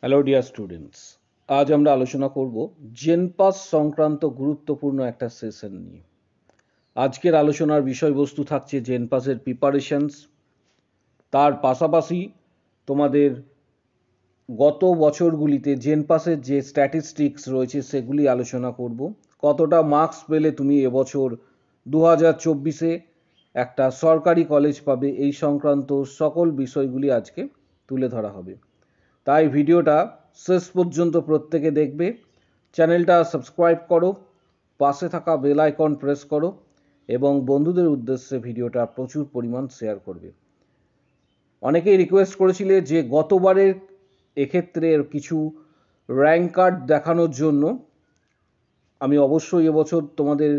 Hello dear students, আজ আমরা আলোচনা করব জেনপাস সংক্রান্ত গুরুত্বপূর্ণ একটা সেশন নিয়ে। আজকের আলোচনার বিষয়বস্তু থাকছে জেনপাসের প্রিপারেশনস, তার পাশাপাশি তোমাদের গত বছরগুলিতে জেনপাসের যে স্ট্যাটিস্টিক্স রয়েছে সেগুলি আলোচনা করব। কতটা মার্কস পেলে তুমি এবছর 2024-এ একটা সরকারি কলেজ পাবে, এই সংক্রান্ত সকল বিষয়গুলি আজকে তুলে ধরা হবে। তাই ভিডিওটা শেষ পর্যন্ত প্রত্যেকে দেখবে। চ্যানেলটা সাবস্ক্রাইব করো, পাশে থাকা বেল আইকন প্রেস করো এবং বন্ধুদের উদ্দেশ্যে ভিডিওটা প্রচুর পরিমাণ শেয়ার করবে। অনেকেই রিকোয়েস্ট করেছিলে যে গতবারের এক্ষেত্রে কিছু র্যাঙ্ক কার্ড দেখানোর জন্য। আমি অবশ্যই এবছর তোমাদের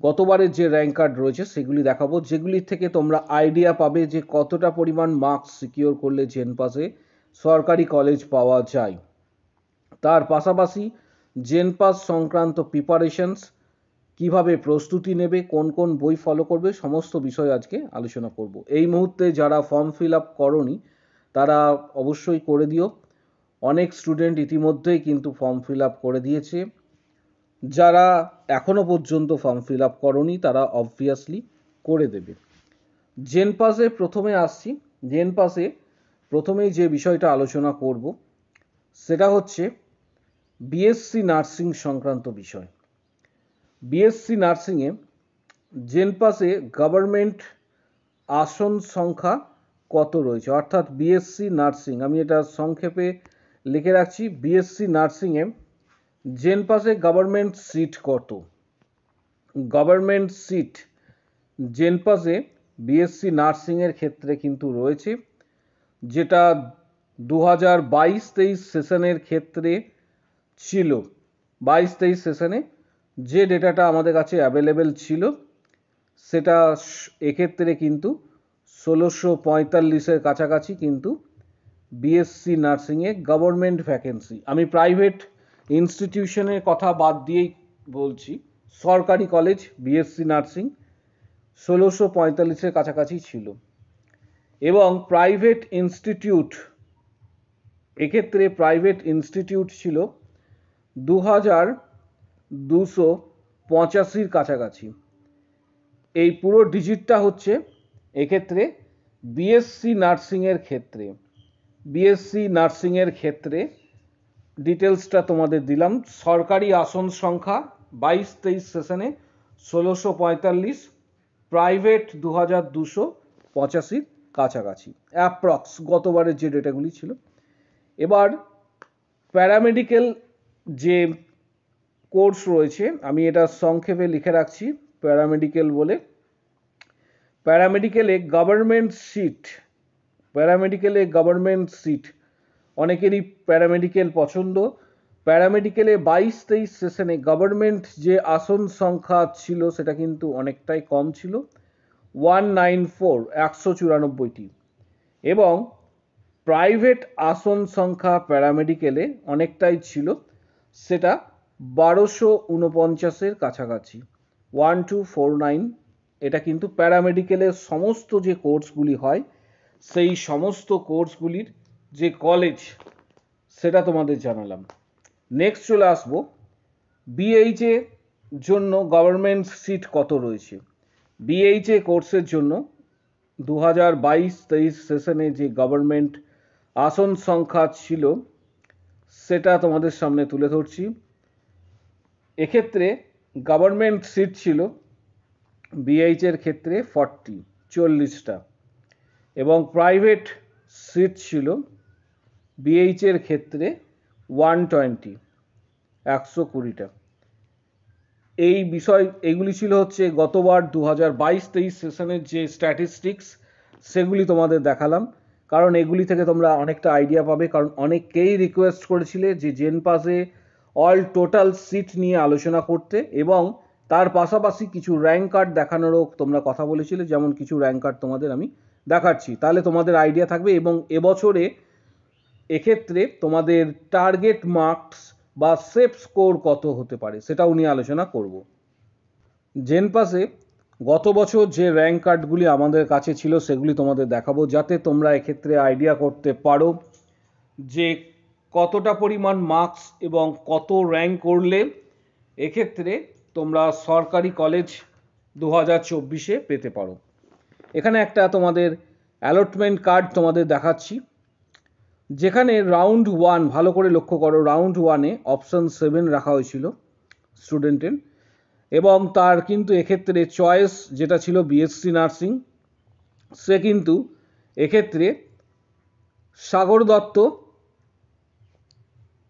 গতবারের যে র্যাঙ্ক কার্ড রয়েছে সেগুলি দেখাবো, যেগুলি থেকে তোমরা আইডিয়া পাবে যে কতটা পরিমাণ মার্কস সিকিওর করলে জেনপাসে সরকারি কলেজ পাওয়া যায়। তার পাশাপাশি জেনপাস সংক্রান্ত প্রিপারেশনস, কিভাবে প্রস্তুতি নেবে, কোন কোন বই ফলো করবে, সমস্ত বিষয় আজকে আলোচনা করব। এই মুহূর্তে যারা ফর্ম ফিল আপ করোনি তারা অবশ্যই করে দিও। অনেক স্টুডেন্ট ইতিমধ্যেই কিন্তু ফর্ম ফিল আপ করে দিয়েছে। যারা এখনো পর্যন্ত ফর্ম ফিল আপ করোনি তারা অবভিয়াসলি করে দেবে। জেনপাসে প্রথমে আসছি। জেনপাসে প্রথমেই যে বিষয়টা আলোচনা করব সেটা হচ্ছে বিএসসি নার্সিং সংক্রান্ত বিষয়। বিএসসি নার্সিংয়ে জেনপাসে গভর্নমেন্ট আসন সংখ্যা কত রয়েছে, অর্থাৎ বিএসসি নার্সিং, আমি এটা সংক্ষেপে লিখে রাখছি, বিএসসি নার্সিংয়ে জেনপাসে গভর্নমেন্ট সিট কত। গভর্নমেন্ট সিট জেনপাসে বিএসসি নার্সিংয়ের ক্ষেত্রে কিন্তু রয়েছে, যেটা 2022-23 সেশনের ক্ষেত্রে ছিল। 22-23 সেশনে যে ডেটাটা আমাদের কাছে অ্যাভেলেবেল ছিল সেটা এক্ষেত্রে কিন্তু 1645-এর কাছাকাছি কিন্তু বিএসসি নার্সিংয়ে গভর্নমেন্ট ভ্যাকেন্সি। আমি প্রাইভেট ইনস্টিটিউশনের কথা বাদ দিয়েই বলছি, সরকারি কলেজ বিএসসি নার্সিং 1645-এর কাছাকাছি ছিল। এবং প্রাইভেট ইনস্টিটিউট, এক্ষেত্রে প্রাইভেট ইনস্টিটিউট ছিল 2285-র কাছাকাছি। এই পুরো ডিজিটটা হচ্ছে এক্ষেত্রে বিএসসি নার্সিংয়ের ক্ষেত্রে। বিএসসি নার্সিংয়ের ক্ষেত্রে ডিটেলসটা তোমাদের দিলাম। সরকারি আসন সংখ্যা 22-23 সেশনে 1645, প্রাইভেট 2285 কাছাকাছি অ্যাপ্রক্স গতবারের যে ডেটাগুলি ছিল। এবার প্যারামেডিক্যাল যে কোর্স রয়েছে, আমি এটা সংক্ষেপে লিখে রাখছি প্যারামেডিক্যাল বলে। প্যারামেডিক্যালে গভর্নমেন্ট সিট, প্যারামেডিক্যালে গভর্নমেন্ট সিট, অনেকেরই প্যারামেডিক্যাল পছন্দ। প্যারামেডিক্যালে 22-23 সেশনে গভর্নমেন্ট যে আসন সংখ্যা ছিল সেটা কিন্তু অনেকটাই কম ছিল, 194 এবং প্রাইভেট আসন সংখ্যা প্যারামেডিক্যালে অনেকটাই ছিল, সেটা 1249-এর কাছাকাছি, 1249। এটা কিন্তু প্যারামেডিক্যালের সমস্ত যে কোর্সগুলি হয় সেই সমস্ত কোর্সগুলির যে কলেজ সেটা তোমাদের জানালাম। নেক্সট চলে আসবো বিএইচএ জন্য গভর্নমেন্ট সিট কত রয়েছে। বিএইচএ কোর্সের জন্য 2022-23 সেশনে যে গভর্নমেন্ট আসন সংখ্যা ছিল সেটা তোমাদের সামনে তুলে ধরছি। এক্ষেত্রে গভর্নমেন্ট সিট ছিল বিএইচের ক্ষেত্রে 40টা এবং প্রাইভেট সিট ছিল বিএইচের ক্ষেত্রে 120টা। এই বিষয় এগুলি ছিল হচ্ছে গতবার 2022-23 সেশনের যে স্ট্যাটিস্টিক্স সেগুলি তোমাদের দেখালাম, কারণ এগুলি থেকে তোমরা অনেকটা আইডিয়া পাবে। কারণ অনেকেই রিকোয়েস্ট করেছিলে যে জেনপাসে অল টোটাল সিট নিয়ে আলোচনা করতে এবং তার পাশাপাশি কিছু র্যাঙ্ক কার্ড দেখানোরও তোমরা কথা বলেছিলে, যেমন কিছু র্যাঙ্ক কার্ড তোমাদের আমি দেখাচ্ছি, তাহলে তোমাদের আইডিয়া থাকবে। এবং এবছরে এক্ষেত্রে তোমাদের টার্গেট মার্কস বা সেফ স্কোর কত হতে পারে সেটাও নিয়ে আলোচনা করব। জেনপাসে গত বছর যে র্যাঙ্ক কার্ডগুলি আমাদের কাছে ছিল সেগুলি তোমাদের দেখাবো, যাতে তোমরা এক্ষেত্রে আইডিয়া করতে পারো যে কতটা পরিমাণ মার্কস এবং কত র্যাঙ্ক করলে এক্ষেত্রে তোমরা সরকারি কলেজ 2024-এ পেতে পারো। এখানে একটা তোমাদের অ্যালটমেন্ট কার্ড তোমাদের দেখাচ্ছি, যেখানে রাউন্ড 1 ভালো করে লক্ষ্য করো, রাউন্ড 1-এ অপশন 7 রাখা হয়েছিল স্টুডেন্টের, এবং তার কিন্তু এক্ষেত্রে চয়েস যেটা ছিল বিএসসি নার্সিং, সে কিন্তু এক্ষেত্রে সাগর দত্ত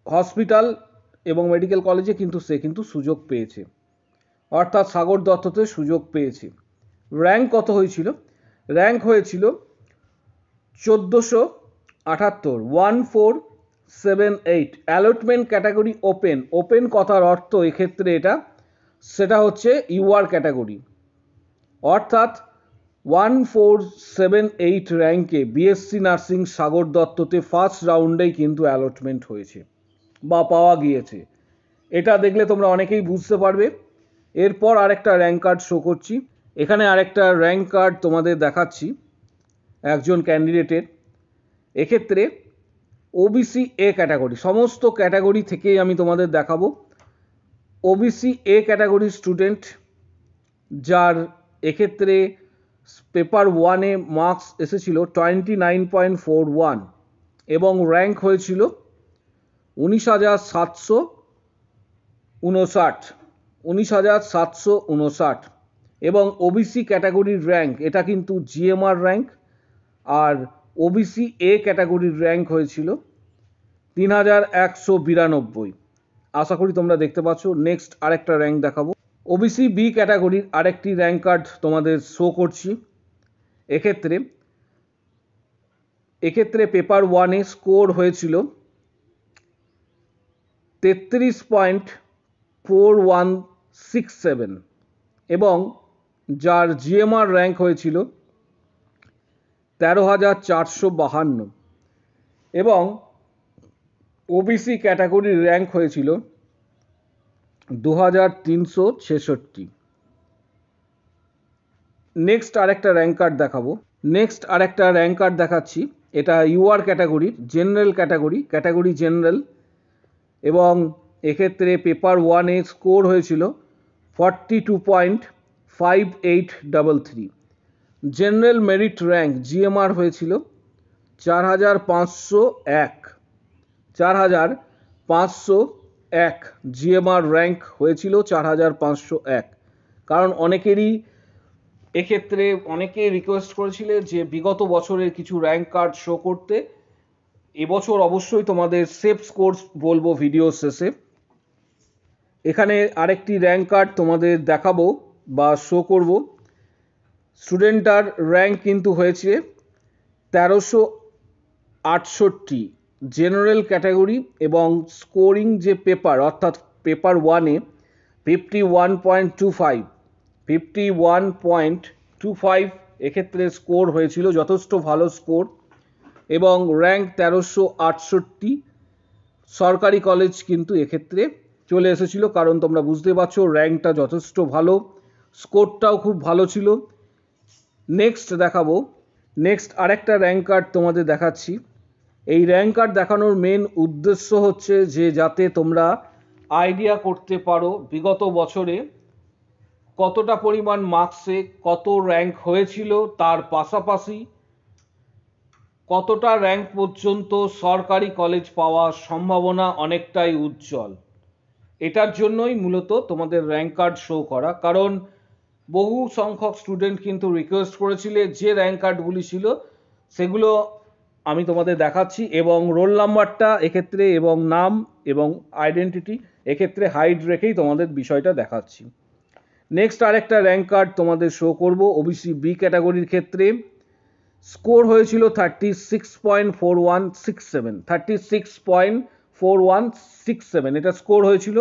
হসপিটাল এবং মেডিকেল কলেজে কিন্তু সে কিন্তু সুযোগ পেয়েছে, অর্থাৎ সাগর দত্ততে সুযোগ পেয়েছে। র্যাঙ্ক কত হয়েছিল? র্যাঙ্ক হয়েছিল 1478, 1478। অ্যালটমেন্ট ক্যাটাগরি ওপেন, ওপেন কথার অর্থ এক্ষেত্রে সেটা হচ্ছে ইউআর ক্যাটাগরি, অর্থাৎ 1478 র্যাঙ্কে বিএসসি নার্সিং সাগর দত্ততে ফার্স্ট রাউন্ডেই কিন্তু অ্যালটমেন্ট হয়েছে বা পাওয়া গিয়েছে। এটা দেখলে তোমরা অনেকেই বুঝতে পারবে। এরপর আরেকটা র্যাঙ্ক কার্ড শো করছি, এখানে আরেকটা র্যাঙ্ক কার্ড তোমাদের দেখাচ্ছি একজন ক্যান্ডিডেটের। এক্ষেত্রে ওবিসি এ ক্যাটাগরি, সমস্ত ক্যাটাগরি থেকেই আমি তোমাদের দেখাবো। ওবিসি এ ক্যাটাগরি স্টুডেন্ট, যার এক্ষেত্রে পেপার 1-এ মার্কস এসেছিল 29.41 এবং র্যাঙ্ক হয়েছিল 19,759 এবং ওবিসি ক্যাটাগরির র্যাঙ্ক এটা কিন্তু জিএমআর র্যাঙ্ক, আর ওবিসি এ ক্যাটাগরির র্যাঙ্ক হয়েছিল 3192। আশা করি তোমরা দেখতে পাচ্ছ। নেক্সট আরেকটা র্যাঙ্ক দেখাবো, ওবিসি বি ক্যাটাগরির আরেকটি র্যাঙ্ক কার্ড তোমাদের শো করছি। এক্ষেত্রে পেপার 1-এ স্কোর হয়েছিল 33.4167 এবং যার জিএমআর র্যাঙ্ক হয়েছিল 13,452 এবং ওবিসি ক্যাটাগরির র্যাঙ্ক হয়েছিল 2,366। নেক্সট আরেকটা র্যাঙ্ক কার্ড দেখাবো, নেক্সট আরেকটা র্যাঙ্ক কার্ড দেখাচ্ছি, এটা ইউআর ক্যাটাগরির, জেনারেল ক্যাটাগরি জেনারেল, এবং এক্ষেত্রে পেপার 1-এ স্কোর হয়েছিল 42.5833। জেনারেল মেরিট র্যাঙ্ক জিএমআর হয়েছিল 4,501 জিএমআর র্যাঙ্ক হয়েছিল 4,501। কারণ অনেকেই রিকোয়েস্ট করেছিলে যে বিগত বছরের কিছু র্যাঙ্ক কার্ড শো করতে। এবছর অবশ্যই তোমাদের সেফ স্কোর বলবো ভিডিও শেষে। এখানে আরেকটি র্যাঙ্ক কার্ড তোমাদের দেখাবো বা শো করব। স্টুডেন্টটার র্যাঙ্ক কিন্তু হয়েছে 1368 জেনারেল ক্যাটাগরি, এবং স্কোরিং যে পেপার, অর্থাৎ পেপার 1-এ 51.25 এক্ষেত্রে স্কোর হয়েছিল, যথেষ্ট ভালো স্কোর, এবং র্যাঙ্ক 1368। সরকারি কলেজ কিন্তু এক্ষেত্রে চলে এসেছিল, কারণ তোমরা বুঝতে পারছো র্যাঙ্কটা যথেষ্ট ভালো, স্কোরটাও খুব ভালো ছিল। নেক্সট দেখাবো, নেক্সট আরেকটা র্যাঙ্ক কার্ড তোমাদের দেখাচ্ছি। এই র্যাঙ্ক কার্ড দেখানোর মেন উদ্দেশ্য হচ্ছে যে যাতে তোমরা আইডিয়া করতে পারো বিগত বছরে কতটা পরিমাণ মার্কসে কত র্যাঙ্ক হয়েছিল, তার পাশাপাশি কতটা র্যাঙ্ক পর্যন্ত সরকারি কলেজ পাওয়ার সম্ভাবনা অনেকটাই উজ্জ্বল। এটার জন্যই মূলত তোমাদের র্যাঙ্ক কার্ড শো করা, কারণ বহু সংখ্যক স্টুডেন্ট কিন্তু রিকোয়েস্ট করেছিলে যে র্যাঙ্ক কার্ডগুলি ছিল সেগুলো আমি তোমাদের দেখাচ্ছি, এবং রোল নাম্বারটা এক্ষেত্রে এবং নাম এবং আইডেন্টিটি এক্ষেত্রে হাইড রেখেই তোমাদের বিষয়টা দেখাচ্ছি। নেক্সট আরেকটা র্যাঙ্ক কার্ড তোমাদের শো করব। ওবিসি বি ক্যাটাগরির ক্ষেত্রে স্কোর হয়েছিল 36.4167 এটা স্কোর হয়েছিল,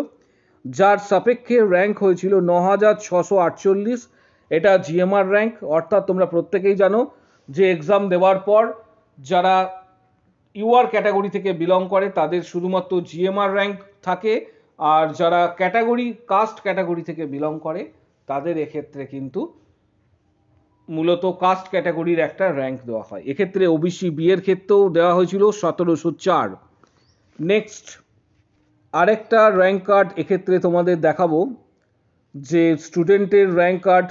যার সাপেক্ষে র্যাঙ্ক হয়েছিল 9,648। এটা জিএমআর র্যাঙ্ক, অর্থাৎ তোমরা প্রত্যেকেই জানো যে এক্সাম দেওয়ার পর যারা ইউআর ক্যাটাগরি থেকে বিলং করে তাদের শুধুমাত্র জিএমআর র্যাঙ্ক থাকে, আর যারা কাস্ট ক্যাটাগরি থেকে বিলং করে তাদের এক্ষেত্রে কিন্তু মূলত কাস্ট ক্যাটাগরির একটা র্যাঙ্ক দেওয়া হয়। এক্ষেত্রে ওবিসি বি এর ক্ষেত্রেও দেওয়া হয়েছিল 1704। নেক্সট আরেকটা র্যাঙ্ক কার্ড এক্ষেত্রে তোমাদের দেখাবো, যে স্টুডেন্টের র্যাঙ্ক কার্ড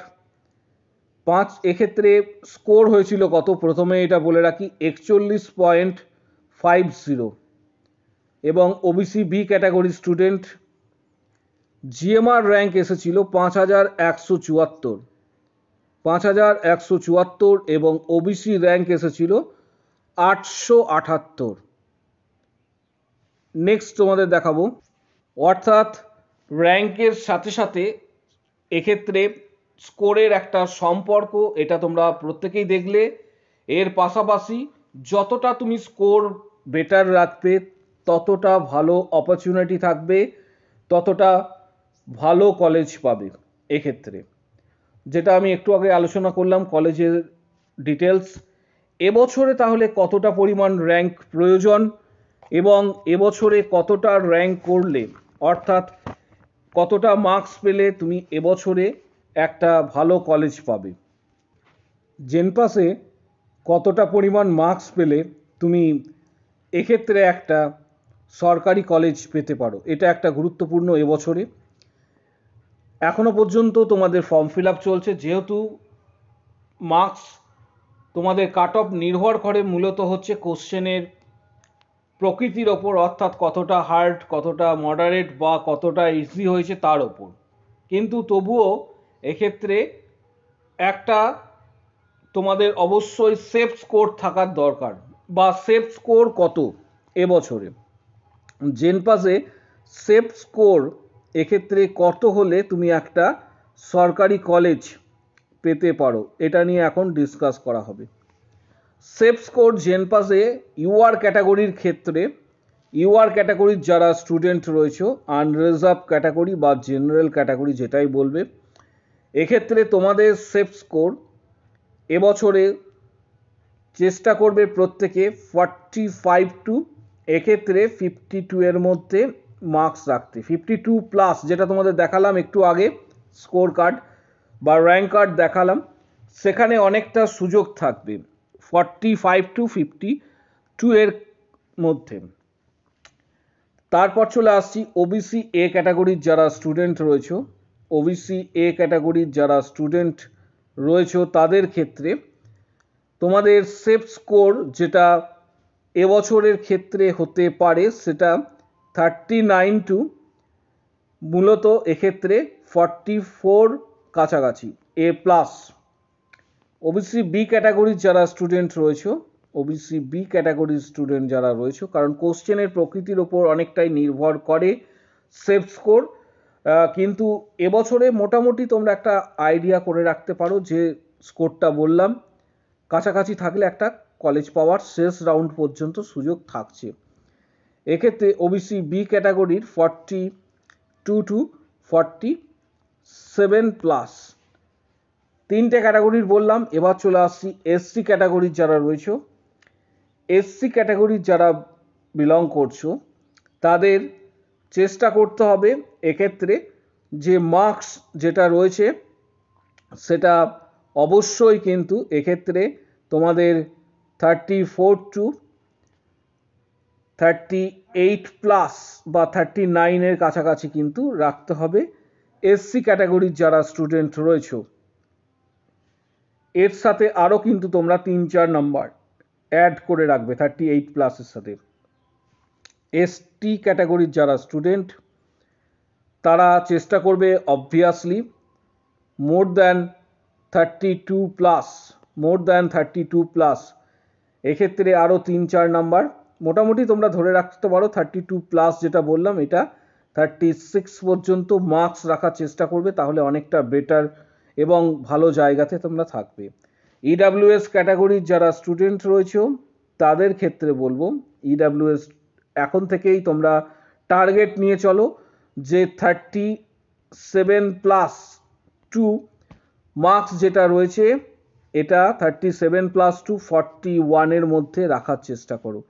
5, এক্ষেত্রে স্কোর হয়েছিল কত প্রথমে এটা বলে রাখি, 41.50, এবং OBC B category student GMR rank এসেছিল 5174, এবং ওবিসি র্যাঙ্ক এসেছিল 878। নেক্সট তোমাদের দেখাবো, অর্থাৎ র্যাঙ্কের সাথে সাথে এক্ষেত্রে স্কোরের একটা সম্পর্ক, এটা তোমরা প্রত্যেকেই দেখলে। এর পাশাপাশি যতটা তুমি স্কোর বেটার রাখবে ততটা ভালো অপরচুনিটি থাকবে, ততটা ভালো কলেজ পাবে। এক্ষেত্রে যেটা আমি একটু আগে আলোচনা করলাম কলেজের ডিটেলস, এবছরে তাহলে কতটা পরিমাণ র্যাঙ্ক প্রয়োজন এবং এবছরে কতটা র্যাঙ্ক করলে, অর্থাৎ কতটা মার্কস পেলে তুমি এবছরে একটা ভালো কলেজ পাবে। জেনপাসে কতটা পরিমাণ মার্কস পেলে তুমি এক্ষেত্রে একটা সরকারি কলেজ পেতে পারো, এটা একটা গুরুত্বপূর্ণ এবছরে। এখনো পর্যন্ত তোমাদের ফর্ম ফিল আপ চলছে, যেহেতু মার্কস তোমাদের কাট অফ নির্ভর করে মূলত হচ্ছে কোশ্চেনের প্রকৃতির ওপর, অর্থাৎ কতটা হার্ড, কতটা মডারেট বা কতটা ইজি হয়েছে তার ওপর। কিন্তু তবুও এক্ষেত্রে একটা তোমাদের অবশ্যই সেফ স্কোর থাকার দরকার, বা সেফ স্কোর কত এবছরে জেনপাসে সেফ স্কোর এক্ষেত্রে কত হলে তুমি একটা সরকারি কলেজ পেতে পারো, এটা নিয়ে এখন ডিসকাস করা হবে। সেফ স্কোর জেনপাসে ইউআর ক্যাটাগরির ক্ষেত্রে, ইউআর ক্যাটাগরির যারা স্টুডেন্ট রয়েছে, আনরিজার্ভ ক্যাটাগরি বা জেনারেল ক্যাটাগরি যেটাই বলবে, এক্ষেত্রে তোমাদের সেফ স্কোর এবছরে চেষ্টা করবে প্রত্যেকে 45 টু এক্ষেত্রে 52 এর মধ্যে মার্কস রাখতে। 52 প্লাস, যেটা তোমাদের দেখালাম একটু আগে স্কোর কার্ড বা র্যাঙ্ক কার্ড দেখালাম, সেখানে অনেকটা সুযোগ থাকবে 45 টু 52 এর মধ্যে। তারপর চলে আসছি ওবিসি এ ক্যাটাগরির যারা স্টুডেন্ট রয়েছে, ওবিসি এ ক্যাটাগরির যারা স্টুডেন্ট রয়েছে তাদের ক্ষেত্রে তোমাদের সেফ স্কোর যেটা এবছরের ক্ষেত্রে হতে পারে সেটা 39 টু মূলত এক্ষেত্রে 44 কাছাকাছি এ প্লাস। ওবিসি বি ক্যাটাগরির যারা স্টুডেন্ট রয়েছে, ওবিসি বি ক্যাটাগরির স্টুডেন্ট যারা রয়েছে, কারণ কোশ্চেনের প্রকৃতির ওপর অনেকটাই নির্ভর করে সেফ স্কোর, কিন্তু এবছরে মোটামুটি তোমরা একটা আইডিয়া করে রাখতে পারো যে স্কোরটা বললাম কাছাকাছি থাকলে একটা কলেজ পাওয়ার শেষ রাউন্ড পর্যন্ত সুযোগ থাকছে। এক্ষেত্রে ওবিসি বি ক্যাটাগরির 42 টু 47 প্লাস, তিনটে ক্যাটাগরির বললাম। এবার চলে আসছি এসসি ক্যাটাগরির যারা রয়েছে, এসসি ক্যাটাগরির যারা বিলং করছো তাদের চেষ্টা করতে হবে এক্ষেত্রে যে মার্কস যেটা রয়েছে সেটা অবশ্যই কিন্তু এক্ষেত্রে তোমাদের 34 টু 38 প্লাস বা 39 এর কাছাকাছি কিন্তু রাখতে হবে এসসি ক্যাটাগরির যারা স্টুডেন্ট রয়েছে। এর সাথে আরও কিন্তু তোমরা 3-4 নাম্বার অ্যাড করে রাখবে 38 প্লাসের সাথে। এসটি ক্যাটাগরির যারা স্টুডেন্ট তারা চেষ্টা করবে obviously more than 32 plus, more than 32 plus, এক্ষেত্রে আরও 3-4 নাম্বার মোটামুটি তোমরা ধরে রাখতে পারো। 32 প্লাস যেটা বললাম এটা 36 পর্যন্ত মার্কস রাখার চেষ্টা করবে, তাহলে অনেকটা বেটার এবং ভালো জায়গাতে তোমরা থাকবে। ইডাব্লিউএস ক্যাটাগরির যারা স্টুডেন্ট রয়েছে তাদের ক্ষেত্রে বলবো ইডাব্লিউএস এখন থেকেই তোমরা টার্গেট নিয়ে চলো যে 37 প্লাস টু মার্কস যেটা রয়েছে এটা 37 প্লাস টু 41 এর মধ্যে রাখার চেষ্টা করো,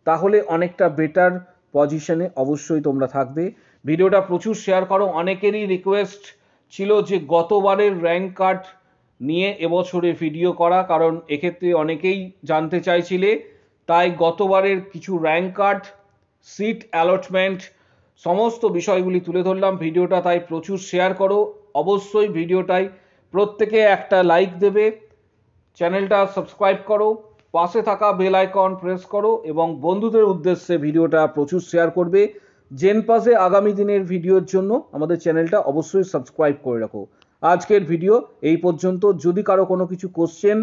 তাহলে অনেকটা বেটার পজিশনে অবশ্যই তোমরা থাকবে। ভিডিওটা প্রচুর শেয়ার করো। অনেকেরই রিকোয়েস্ট ছিল যে গতবারের র্যাঙ্ক কার্ড নিয়ে এবছরে ভিডিও করা, কারণ এক্ষেত্রে অনেকেই জানতে চাইছিলে, তাই গতবারের কিছু র্যাঙ্ক কার্ড সিট অ্যালটমেন্ট সমস্ত বিষয়গুলি তুলে ধরলাম। ভিডিওটা তাই প্রচুর শেয়ার করো। অবশ্যই ভিডিওটাই প্রত্যেকে একটা লাইক দেবে, চ্যানেলটা সাবস্ক্রাইব করো, পাশে থাকা বেল আইকন প্রেস করো এবং বন্ধুদের উদ্দেশ্যে ভিডিওটা প্রচুর শেয়ার করবে। জেনপাসে আগামী দিনের ভিডিওর জন্য আমাদের চ্যানেলটা অবশ্যই সাবস্ক্রাইব করে রাখো। আজকের ভিডিও এই পর্যন্ত। যদি কারো কোনো কিছু কোশ্চেন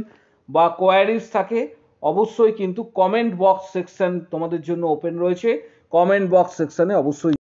বা কোয়ারিজ থাকে অবশ্যই কিন্তু কমেন্ট বক্স সেকশন তোমাদের জন্য ওপেন রয়েছে। কমেন্ট বক্স সেকশনে অবশ্যই